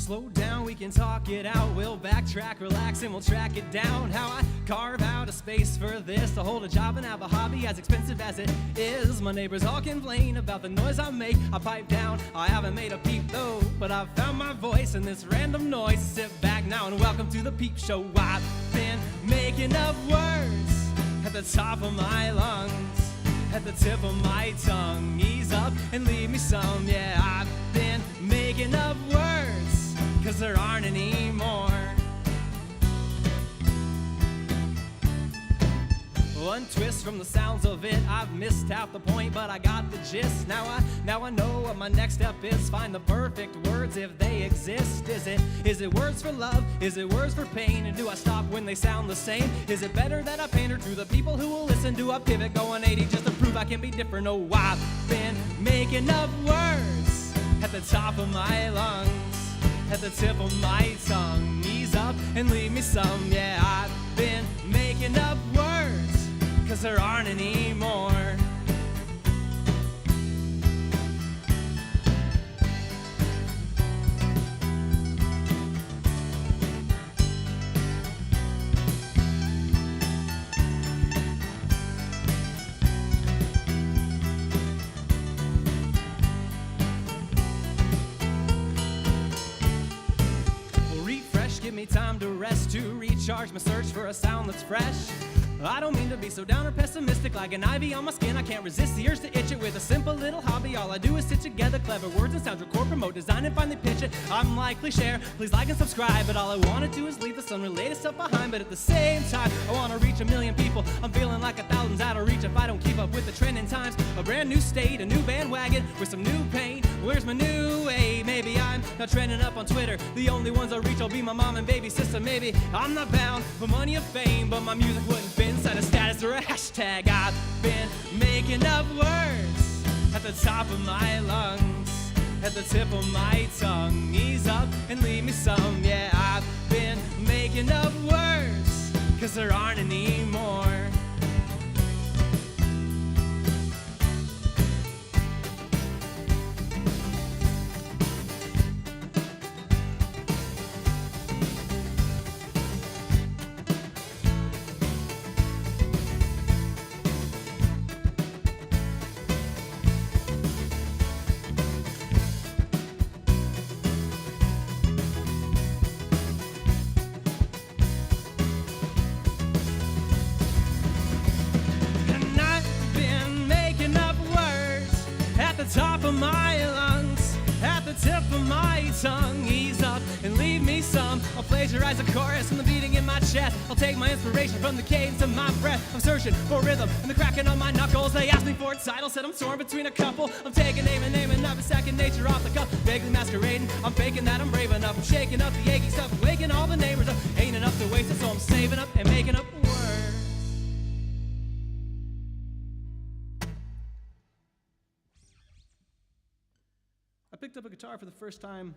Slow down, we can talk it out. We'll backtrack, relax, and we'll track it down. How I carve out a space for this to hold a job and have a hobby as expensive as it is. My neighbors all complain about the noise I make. I pipe down, I haven't made a peep though, but I've found my voice in this random noise. Sit back now and welcome to the peep show. I've been making up words at the top of my lungs, at the tip of my tongue. Ease up and leave me some. Yeah, I've been making up words, 'cause there aren't any more. One twist from the sounds of it, I've missed out the point, but I got the gist. Now I know what my next step is. Find the perfect words if they exist. Is it words for love? Is it words for pain? And do I stop when they sound the same? Is it better that I pander to the people who will listen? Do I pivot, go 180 just to prove I can be different? Oh, I've been making up words at the top of my lungs, at the tip of my tongue. Ease up and leave me some. Yeah, I've been making up words, 'cause there aren't any more. Give me time to rest, to recharge my search for a sound that's fresh. I don't mean to be so down or pessimistic, like an ivy on my skin. I can't resist the urge to itch it with a simple little hobby. All I do is stitch together clever words and sounds, record, promote, design, and finally pitch it. I'm likely share, please like and subscribe, but all I want to do is leave the unrelated stuff behind. But at the same time, I want to reach 1 million people. I'm feeling like 1,000's out of reach if I don't keep up with the trending times. A brand new state, a new bandwagon with some new pain. Where's my new way? Maybe I'm not trending up on Twitter. The only ones I'll reach will be my mom and baby sister. Maybe I'm not bound for money or fame, but my music wouldn't fit inside a status or a hashtag. I've been making up words at the top of my lungs, at the tip of my tongue. Ease up and leave me some. Yeah, I've been making up words, 'cause there aren't any more. Top of my lungs, at the tip of my tongue. Ease up and leave me some. I'll plagiarize a chorus from the beating in my chest. I'll take my inspiration from the cadence of my breath. I'm searching for rhythm and the cracking on my knuckles. They asked me for a title, said I'm torn between a couple. I'm taking aim and naming up a second nature off the cuff. Vaguely masquerading, I'm faking that I'm brave enough. I'm shaking up the achy stuff, waking all the neighbors up. Ain't enough to waste it, so I'm saving up and making up words. I picked up a guitar for the first time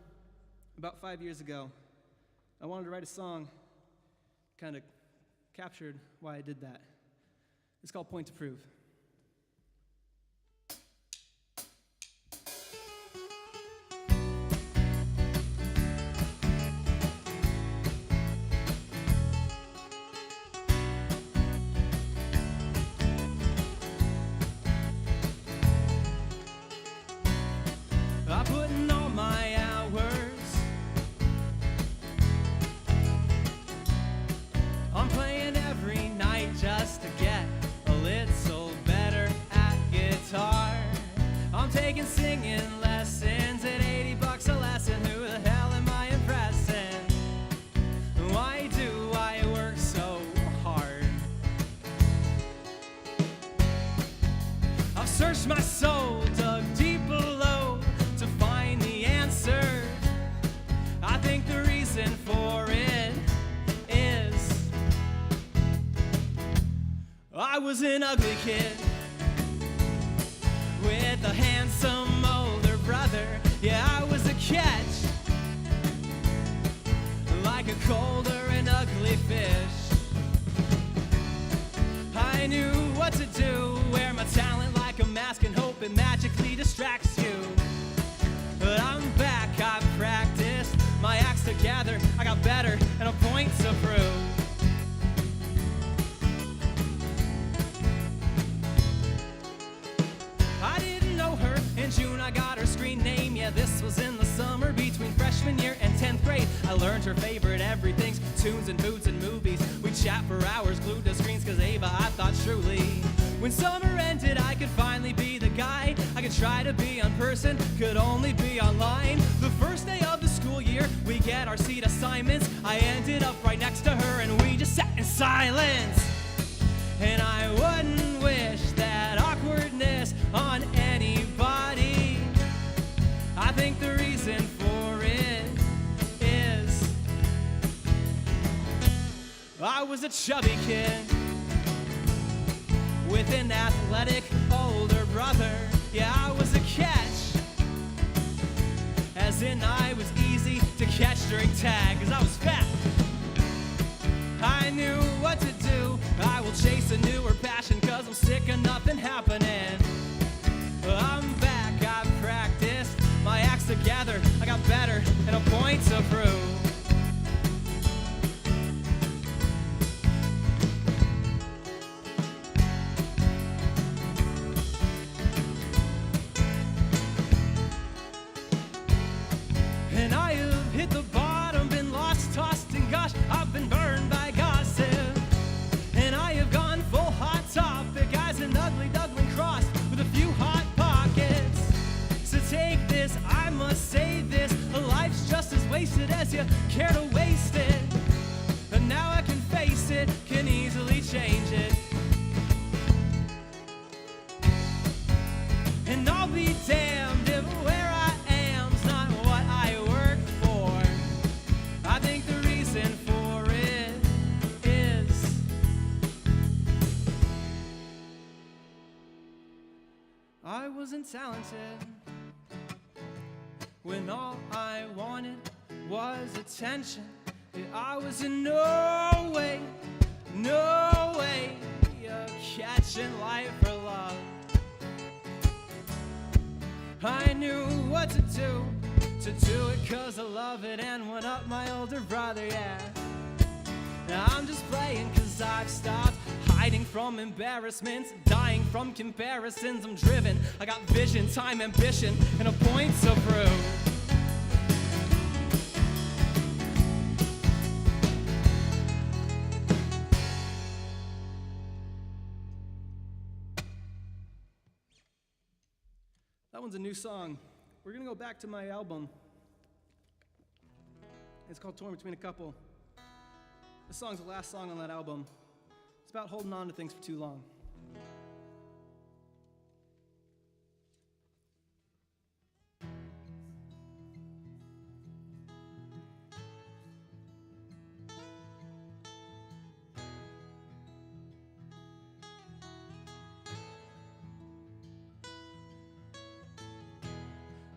about 5 years ago. I wanted to write a song, kind of captured why I did that. It's called Point to Prove. I put in all my hours. I'm playing every night just to get a little better at guitar. I'm taking singing lessons at $80 a lesson. Who the hell am I impressing? Why do I work so hard? I've searched my soul, dug deep below to find the answer. I think the reason for it is I was an ugly kid with a handsome older brother. Yeah, I was a catch, like a colder and ugly fish. I knew what to do, wear my talent like a mask and hope it magically distracts you. But I'm back, I've practiced my I learned her favorite everything's tunes and foods and movies. We'd chat for hours glued to screens cause Ava I thought truly. When summer ended I could finally be the guy. I could try to be on person, could only be online. The first day of the school year we get our seat assignments. I ended up right next to her and we just sat in silence. And I wouldn't wish that awkwardness on anybody. I think the reason for it is I was a chubby kid with an athletic older brother. Yeah, I was a catch, as in I was easy to catch during tag, cause I was fat. I knew what to do. I will chase a newer passion cause I'm sick of nothing happening. I'm back, I've practiced my acts together. I got better and a point to prove. And I have hit the bottom, been lost, tossed, and gosh, I've been burned by gossip. And I have gone full hot topic, as an ugly duckling crossed with a few hot pockets. So take this, I must say this, a life's just as wasted as you care to waste it. And now I can face it, can easily change it. And I'll be damned if where I am's not what I work for. I think the reason for it is I wasn't talented when all I wanted was attention. Yeah, I was in no way catching life for love. I knew what to do it cause I love it and went up my older brother, yeah. Now I'm just playing cause I've stopped hiding from embarrassments, dying from comparisons. I'm driven, I got vision, time, ambition, and a point to prove. That one's a new song. We're gonna go back to my album. It's called Torn Between a Couple. This song's the last song on that album. It's about holding on to things for too long.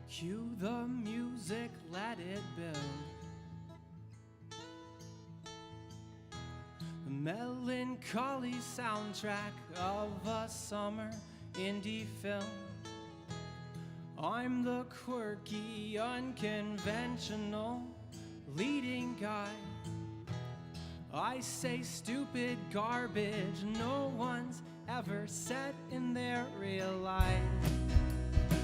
Cue the music, let it build. The melancholy soundtrack of a summer indie film. I'm the quirky, unconventional leading guy. I say stupid garbage no one's ever said in their real life.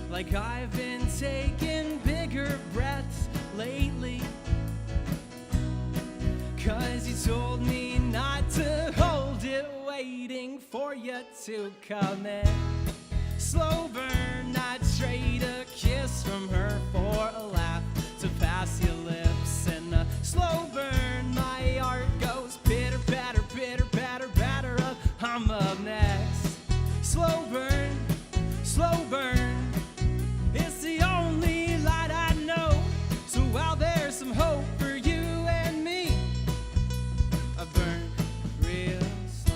Like I've been taking bigger breaths lately, cause you told me not to hold it, waiting for you to come in. Slow burn, I'd trade a kiss from her for a laugh to pass your lips. And a slow burn, my heart goes pitter patter, pitter patter, patter up, I'm up next. Slow burn, it's the only light I know. So while there's some hope for you and me, I burn real slow.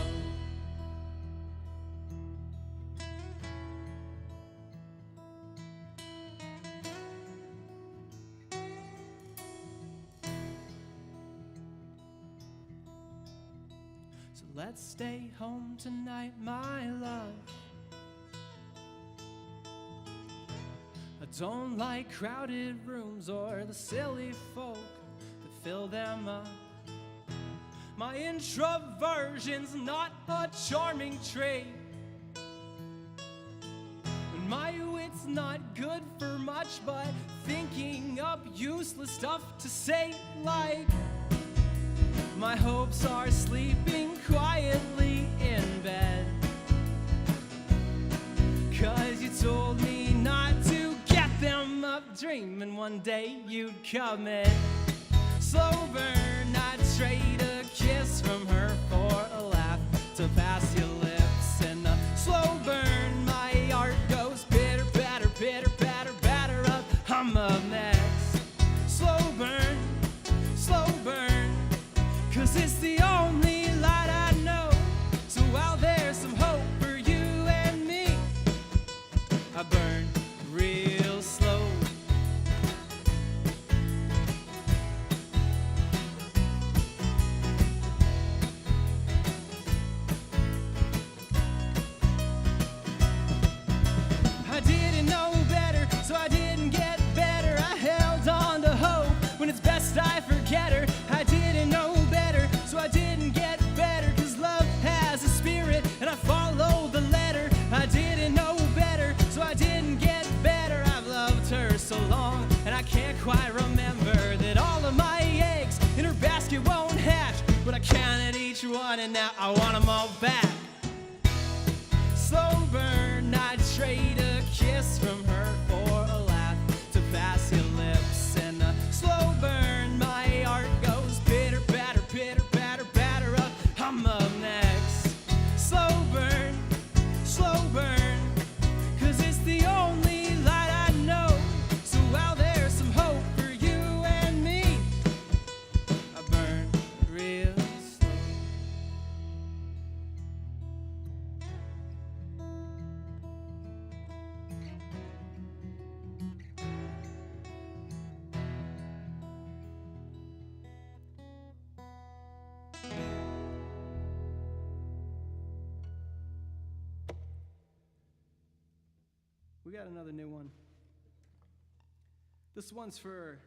So let's stay home tonight, my love. I don't like crowded rooms or the silly folk that fill them up. My introversion's not a charming trait, and my wits mouth's not good for much, but thinking up useless stuff to say, like, my hopes are sleeping quietly in bed, 'cause you told me not to get them up, dreaming one day you'd come in. Slow burn, I'd trade a kiss from her for a laugh to pass your lips. And the slow burn, my heart goes bitter, batter, bitter, batter, batter up. I'm up next. Slow burn, 'cause it's the only light I know. So while there's some hope for you and me, I burn real slow. I didn't know better, so I didn't get better. I held on to hope when it's best I forget her. I didn't know better, so I didn't get better, 'cause love has a spirit and I follow the letter. I didn't know better, so I didn't get better. I've loved her so long and I can't quite remember that all of my eggs in her basket won't hatch, but I counted each one and now I want them all back. Slow burn, I'd trade a kiss from her for a laugh to pass your lips. And a slow burn, my heart goes bitter, batter, bitter, batter, batter up. I'm up next. Slow burn, 'cause it's the only light I know. So while there's some hope for you and me, I burn real slow. We got another new one. This one's for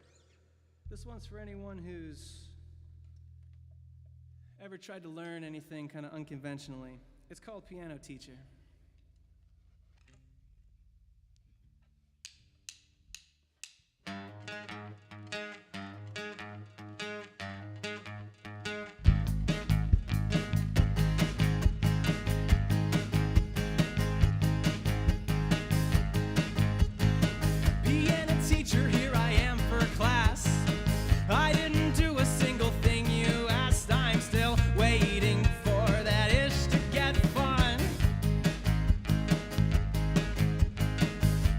anyone who's ever tried to learn anything kind of unconventionally. It's called Piano Teacher. Here I am for class. I didn't do a single thing you asked. I'm still waiting for that ish to get fun.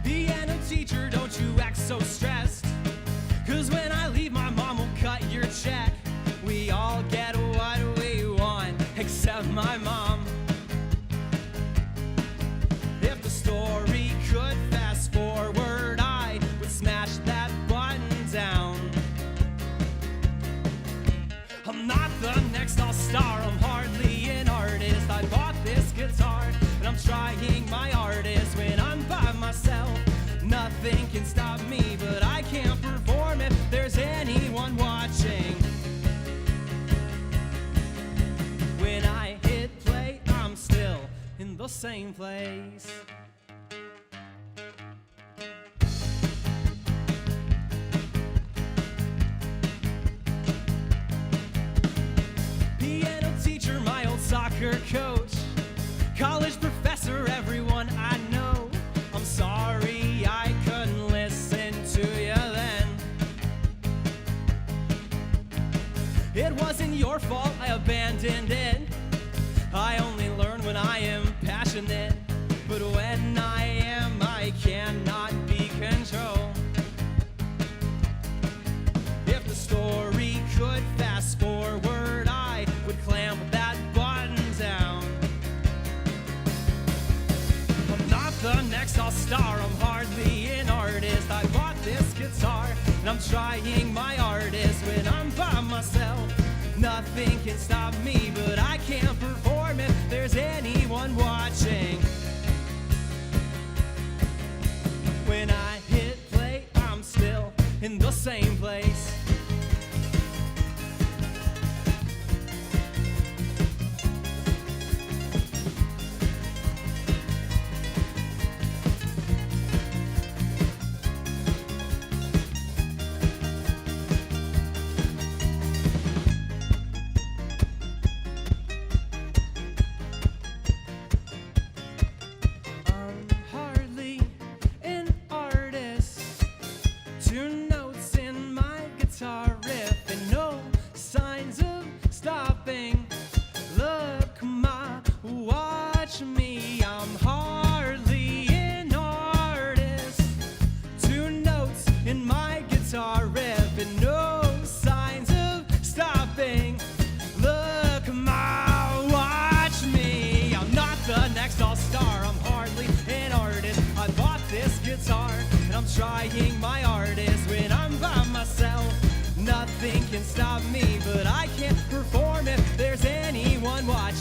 Piano teacher, don't you act so stressed, 'cause when I leave my mom will cut your check. We all get what we want, except my mom. If the story could fast forward, I would smash that button down. I'm not the next all-star, I'm hardly an artist. I bought this guitar and I'm trying my hardest. When I'm by myself, nothing can stop me, but I can't perform if there's anyone watching. When I hit play, I'm still in the same place. My old soccer coach, college professor, everyone I know. I'm sorry I couldn't listen to you then. It wasn't your fault I abandoned it. I only learn when I am passionate, but when I am, I cannot be controlled. If the story could fast forward, I would clamp that button down. I'm not the next all-star, I'm hardly an artist. I bought this guitar and I'm trying my hardest. When I'm by myself, nothing can stop me, but I can't perform if there's anyone watching. When I hit play, I'm still in the same place.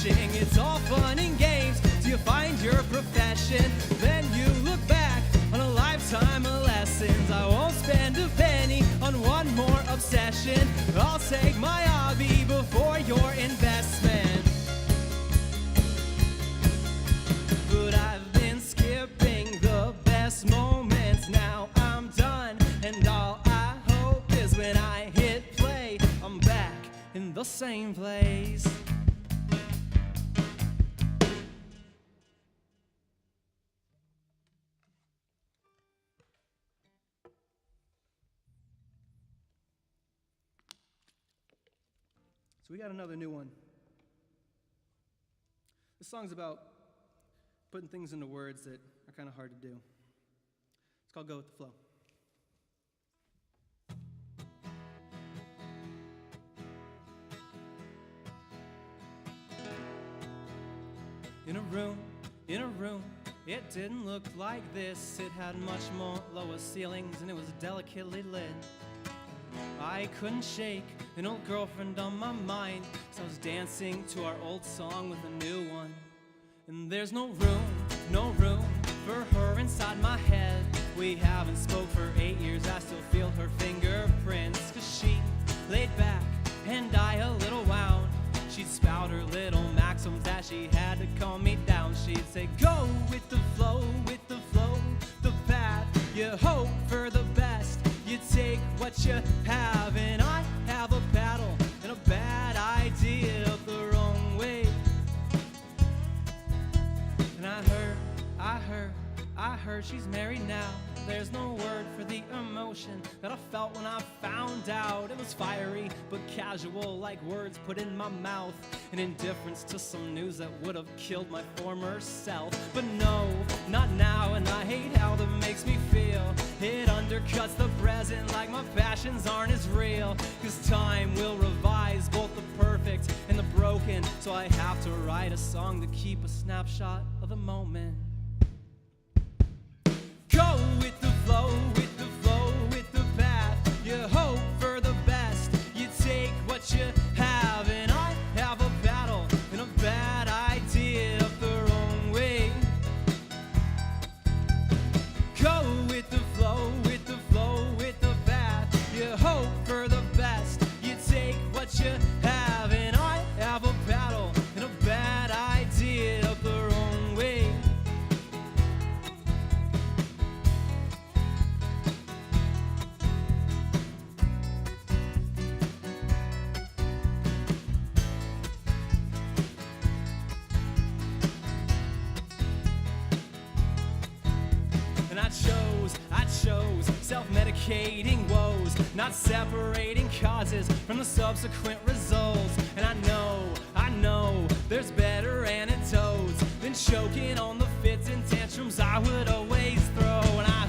crashing. It's all fun and games till you find your profession. Then you look back on a lifetime of lessons. I won't spend a penny on one more obsession. I'll take my hobby before your investment. But I've been skipping the best moments. Now I'm done, and all I hope is when I hit play, I'm back in the same place. So we got another new one. This song's about putting things into words that are kind of hard to do. It's called Go With The Flow. In a room, it didn't look like this. It had much more lower ceilings and it was delicately lit. I couldn't shake an old girlfriend on my mind, so I was dancing to our old song with a new one. And there's no room for her inside my head. We haven't spoke for 8 years, I still feel her fingerprints. Cause she laid back and I a little wound. She'd spout her little maxims that she had to calm me down. She'd say, go with the flow, the path. You hope for the best, you take what you have. And I have a paddle and a bad idea of the wrong way. And I heard she's married now. There's no word for the emotion that I felt when I found out. It was fiery but casual, like words put in my mouth, an indifference to some news that would have killed my former self. But no, not now, and I hate how that makes me feel. It undercuts the present like my passions aren't as real. Cause time will revise both the perfect and the broken, so I have to write a song to keep a snapshot of the moment. Go with the flow, with the path. You hope for the best, you take what you have. And I have a battle and a bad idea of the wrong way. Go with the flow, with the path. You hope for the best, you take what you have. And I have a battle and a bad idea of the wrong way. I chose self-medicating woes, not separating causes from the subsequent results. And I know there's better antidotes than choking on the fits and tantrums I would always throw. And I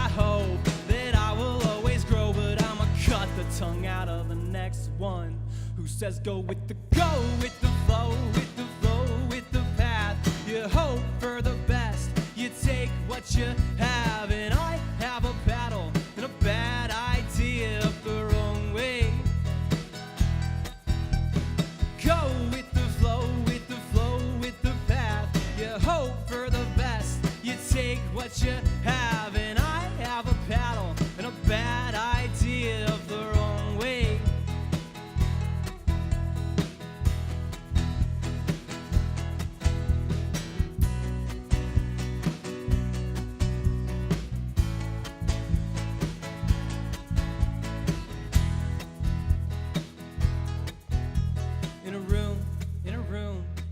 hope that I will always grow, but I'ma cut the tongue out of the next one who says go with the flow, with the path. You hope for the best, you take what you have. And I have a battle and a bad idea of the wrong way. Go with the flow, with the path. You hope for the best, you take what you have. And I have a battle and a bad idea of the wrong way.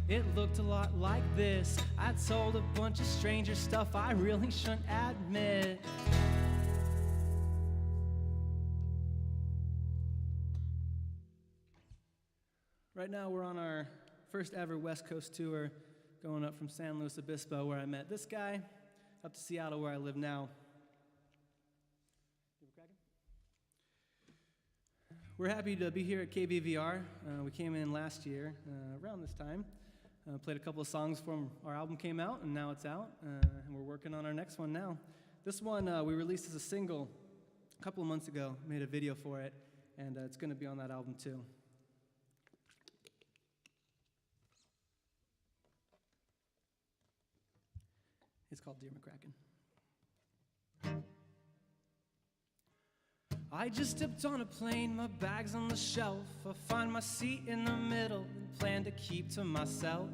It looked a lot like this. I told a bunch of strangers stuff I really shouldn't admit. Right now we're on our first ever West Coast tour, going up from San Luis Obispo, where I met this guy, up to Seattle, where I live now. We're happy to be here at KBVR. We came in last year, around this time. Played a couple of songs from our album came out, and now it's out, and we're working on our next one now. This one we released as a single a couple of months ago, made a video for it, and it's going to be on that album too. It's called Dear McCracken. I just stepped on a plane, my bag's on the shelf. I find my seat in the middle and plan to keep to myself.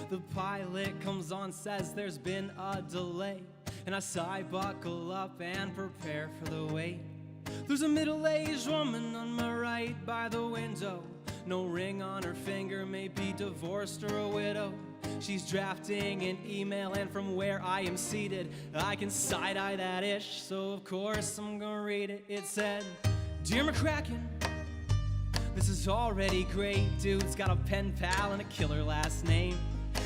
The pilot comes on, says there's been a delay, and I sigh, buckle up and prepare for the wait. There's a middle-aged woman on my right by the window. No ring on her finger, maybe divorced or a widow. She's drafting an email, and from where I am seated, I can side-eye that ish, so of course I'm gonna read it. It said, Dear McCracken, this is already great. Dude's got a pen pal and a killer last name.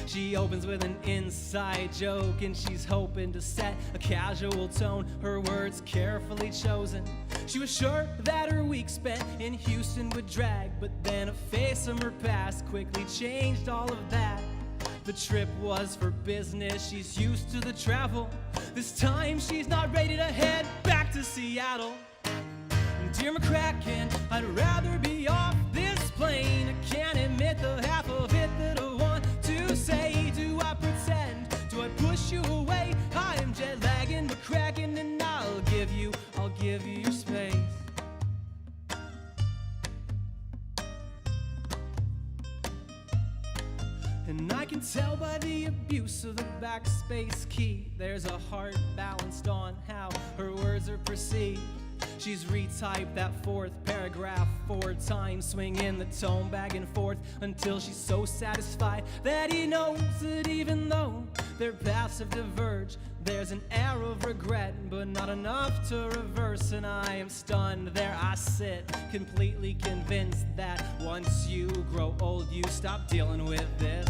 She opens with an inside joke, and she's hoping to set a casual tone. Her words carefully chosen. She was sure that her week spent in Houston would drag, but then a face from her past quickly changed all of that. The trip was for business, she's used to the travel. This time she's not ready to head back to Seattle. Dear McCracken, I'd rather be off this plane. I can't admit the half of it that I want to say. Do I pretend? Do I push you away? I am jet lagging, McCracken, and I'll give you your space. And I can tell by the abuse of the backspace key, there's a heart balanced on how her words are perceived. She's retyped that fourth paragraph 4 times, swinging the tone back and forth until she's so satisfied that he knows that even though their paths have diverged, there's an air of regret, but not enough to reverse. And I am stunned, there I sit, completely convinced that once you grow old, you stop dealing with this.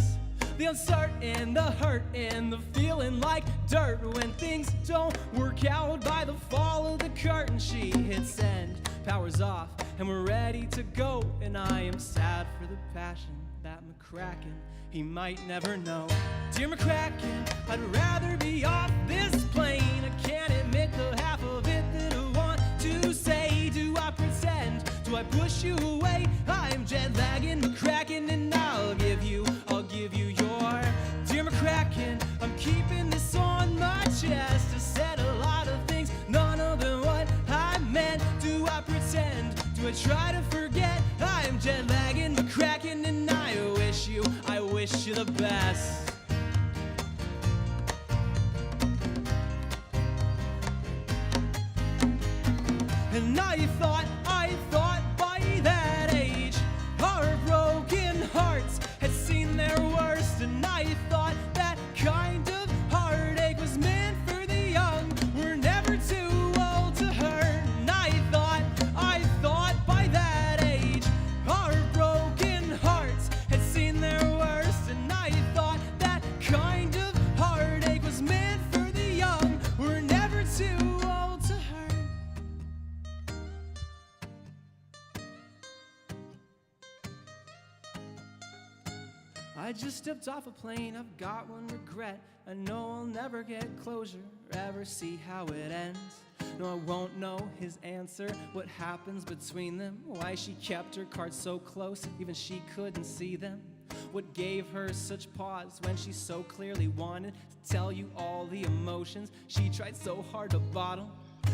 The uncertain, the hurt, and the feeling like dirt when things don't work out. By the fall of the curtain, she hits send, powers off, and we're ready to go. And I am sad for the passion that McCracken, he might never know. Dear McCracken, I'd rather be off this plane. I can't admit the half of it that I want to say. Do I pretend? Do I push you away? I'm jet lagging, McCracken, and I'll give you your Dear McCracken. I'm keeping this on my chest. I said a lot of things, none of them what I meant. Do I pretend? Do I try to forget? I'm jet lagging, McCracken, and I wish you the best. And I thought by that age, our broken hearts had seen their worst. And I thought that kind of heartache was meant for the young. We're never too old to hurt. And I thought by that age, our broken hearts had seen their worst. And I thought that kind of heartache was meant for the young. We're never too old to hurt. I just stepped off a plane, I've got one regret. I know I'll never get closure, ever see how it ends. No, I won't know his answer, what happens between them. Why she kept her cards so close, even she couldn't see them. What gave her such pause when she so clearly wanted to tell you all the emotions she tried so hard to bottle.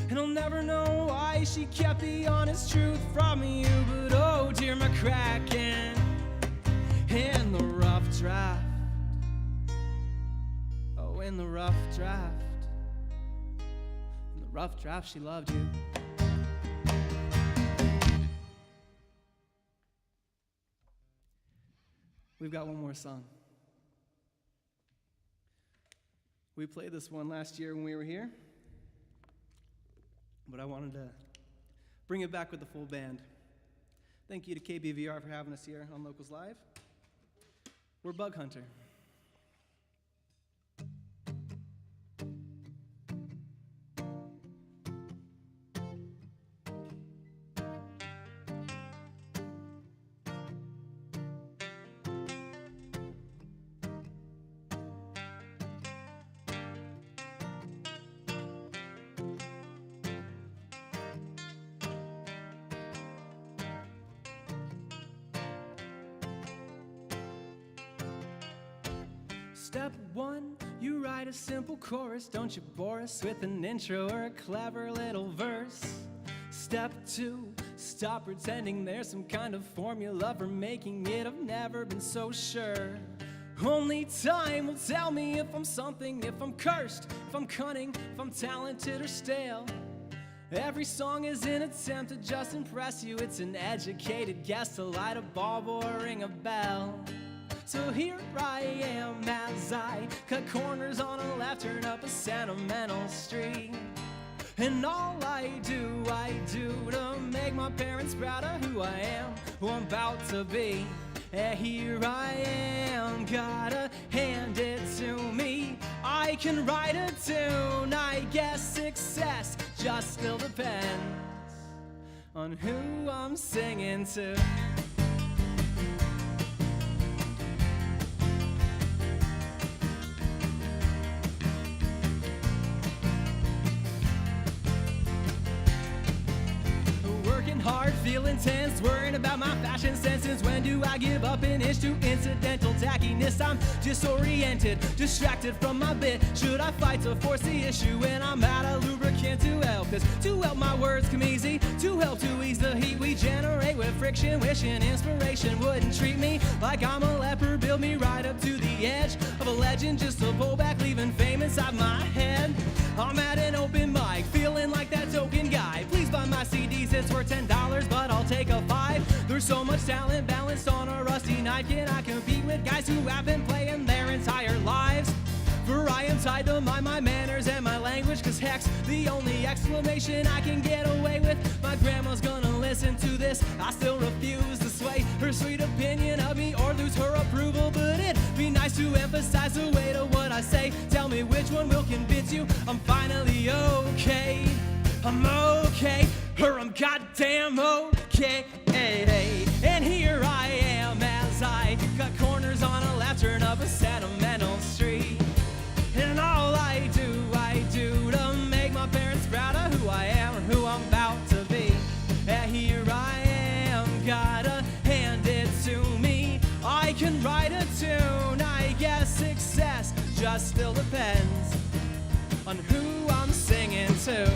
And I'll never know why she kept the honest truth from you. But oh, dear McCracken, in the rough draft, oh, in the rough draft, in the rough draft, she loved you. We've got one more song. We played this one last year when we were here, but I wanted to bring it back with the full band. Thank you to KBVR for having us here on Locals Live. We're Bug Hunter. Step one, you write a simple chorus. Don't you bore us with an intro or a clever little verse. Step two, stop pretending there's some kind of formula for making it. I've never been so sure. Only time will tell me if I'm something, if I'm cursed, if I'm cunning, if I'm talented or stale. Every song is an attempt to just impress you. It's an educated guess to light a bulb or ring a bell. So here I am as I cut corners on a left turn up a sentimental street. And all I do to make my parents proud of who I am, who I'm about to be. And here I am, gotta hand it to me. I can write a tune, I guess success just still depends on who I'm singing to. Hard, feeling tense, worrying about my fashion sense. Since when do I give up an inch to incidental tackiness? I'm disoriented, distracted from my bit. Should I fight to force the issue when I'm out of lubricant to help this? To help my words come easy, to help to ease the heat we generate with friction. Wishing inspiration wouldn't treat me like I'm a leper. Build me right up to the edge of a legend just to pull back, leaving fame inside my head. I'm at an open mic, feeling like that token guy. Please buy my CDs, it's worth $10, but I'll take a 5. There's so much talent balanced on a rusty knife. Can I compete with guys who have been playing their entire lives? For I am tied to my manners and my language, cause heck's the only exclamation I can get away with. My grandma's gonna listen to this, I still refuse to sway her sweet opinion of me or lose her approval. But it'd be nice to emphasize the weight of what I say. Tell me which one will convince you I'm finally okay. I'm okay, or I'm goddamn okay. And here I am as I cut corners on a left turn up a sentimental street. And all I do to make my parents proud of who I am or who I'm about to be. And here I am, gotta hand it to me. I can write a tune, I guess success just still depends on who I'm singing to.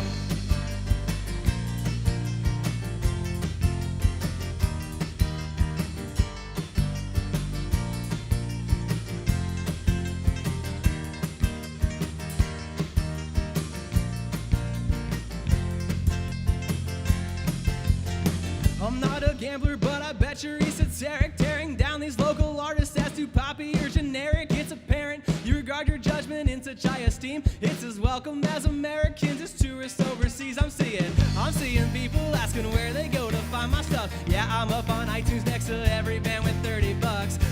I'm not a gambler, but I bet you're esoteric, tearing down these local artists as too poppy or generic. It's apparent you regard your judgment in such high esteem. It's as welcome as Americans as tourists overseas. I'm seeing people asking where they go to find my stuff. Yeah, I'm up on iTunes next to every band with $30.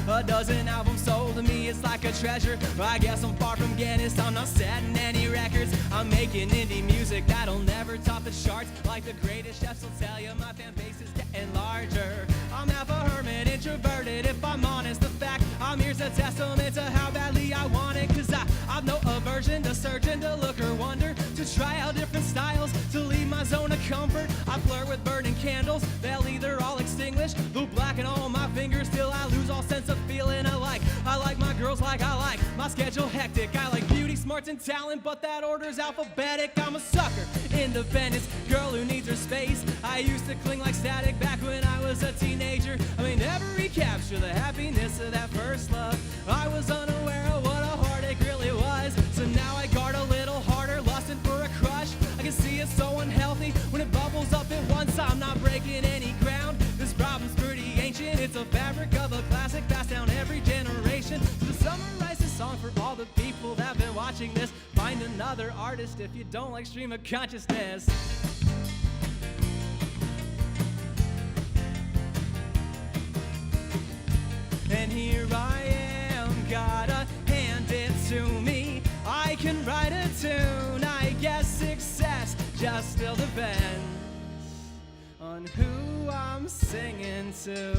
A dozen albums sold to me, it's like a treasure. I guess I'm far from Guinness, I'm not setting any records. I'm making indie music that'll never top the charts. Like the greatest chefs will tell you, my fan base is getting larger. I'm half a hermit, introverted, if I'm honest. The fact I'm here's a testament to how badly I want it. Cause I've no aversion to searching, to look or wonder, to try out different styles, to leave my zone of comfort. I flirt with burning candles, they'll either all extinguish, they'll blacken all my fingers till I lose all sense of feeling. I like my girls like I like my schedule hectic. I like beauty, smarts, and talent, but that order's alphabetic. I'm a sucker, independence, girl who needs her space. I used to cling like static back when I was a teenager. I may never recapture the happiness of that first love. I was unaware of what a heartache really was. So now I guard a little harder, lusting for a crush. I can see it's so unhealthy when it bubbles up at once. I'm not breaking any ground. This problem's pretty ancient. It's a fabric of a classic passed down every generation. So to summarize this song for all the people that have been watching this, find another artist if you don't like stream of consciousness. And here I am, gotta hand it to me. I can write a tune, I guess success just still depends on who I'm singing to.